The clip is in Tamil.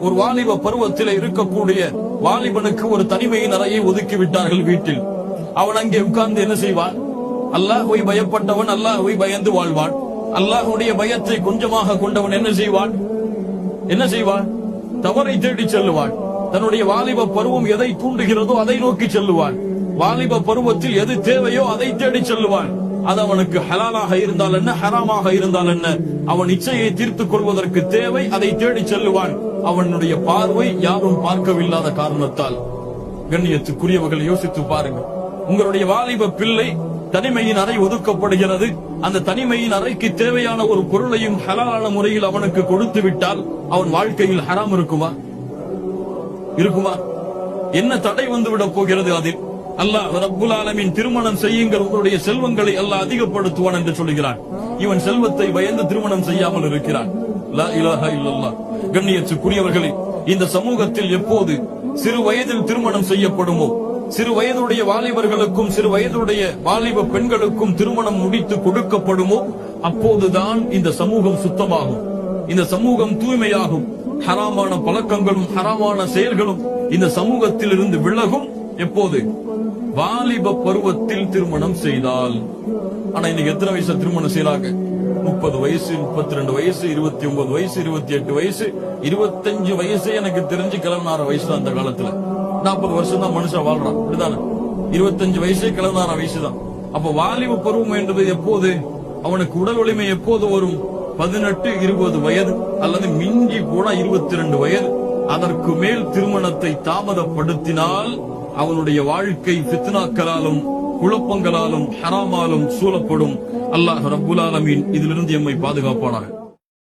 ஒரு வாலிப பருவத்தில் இருக்கக்கூடிய வாலிபனுக்கு ஒரு தனிமையின் அறையை ஒதுக்கி விட்டார்கள் வீட்டில். அவன் அங்கே உட்கார்ந்து என்ன செய்வான்? அல்லாஹ்வை பயப்பட்டவன் அல்லாஹ்வை பயந்து வாழ்வான். அல்லாஹ்வுடைய பயத்தை கொஞ்சமாக கொண்டவன் என்ன செய்வான்? தவறை தேடி செல்லுவான். தன்னுடைய வாலிப பருவம் எதை தூண்டுகிறதோ அதை நோக்கி செல்லுவான். வாலிப பருவத்தில் எது தேவையோ அதை தேடி செல்லுவான். அது அவனுக்கு ஹலாலாக இருந்தால் என்ன, ஹராமாக இருந்தால் என்ன, அவன் இச்சையை தீர்த்துக் கொள்வதற்கு தேவை, அதை தேடி செல்லுவான். அவனுடைய பார்வை யாரும் பார்க்கவில்லாத காரணத்தால். கண்ணியத்துக்குரியவர்கள் யோசித்து பாருங்கள். உங்களுடைய வாலிப பிள்ளை தனிமையின் அறை ஒதுக்கப்படுகிறது. அந்த தனிமையின் அறைக்கு தேவையான ஒரு பொருளையும் ஹலாலான முறையில் அவனுக்கு கொடுத்து விட்டால் அவன் வாழ்க்கையில் ஹராம் இருக்குமா? என்ன தடை வந்துவிடப் போகிறது? அதில் அல்லாஹ் ரப்புல் ஆலமீன் திருமணம் செய்யுங்கள், உங்களுடைய செல்வங்களை அல்லாஹ் அதிகப்படுத்துவான் என்று சொல்கிறான். இவன் செல்வத்தை பயந்து திருமணம் செய்யாமல் இருக்கிறான். லா இலாஹா இல்லல்லாஹ். கண்ணியத்துக்குரியவர்களே, இந்த சமூகத்தில் எப்போது சிறு வயதில் திருமணம் செய்யப்படுமோ, சிறு வயதுடைய வாலிபர்களுக்கும் சிறு வயதுடைய வாலிப பெண்களுக்கும் திருமணம் முடித்து கொடுக்கப்படுமோ, அப்போதுதான் இந்த சமூகம் சுத்தமாகும், இந்த சமூகம் தூய்மையாகும். ஹராமான பழக்கங்களும் ஹராமான செயல்களும் இந்த சமூகத்தில் இருந்து விலகும். எப்போது? வாலிப பருவத்தில் திருமணம் செய்தால். ஆனா இன்னைக்கு எத்தனை வயசு திருமணம் செய்யறாங்க? 30 வயசு, 32 வயசு, 29 வயசு, 28 வயசு, 25 வயசு. எனக்கு தெரிஞ்சு கிளம்பினார வயசு தான். அந்த காலத்துல 40 வருஷம் தான் மனுஷன் வாழ்றான், அப்படிதானே? 25 வயசே கிளம்பினார வயசுதான். அப்ப வாலிப பருவம் என்பது எப்போது? அவனுக்கு உடல் வலிமை எப்போது வரும்? 18, 20 வயது அல்லது மிஞ்சி போனா 22 வயது. அதற்கு மேல் திருமணத்தை தாமதப்படுத்தினால் அவனுடைய வாழ்க்கை ஃபித்னாக்களாலும் குழப்பங்களாலும் ஹராமாலும் சூழப்படும். அல்லாஹ் ரப்புல் ஆலமீன் இதிலிருந்து எம்மை பாதுகாப்பானாக.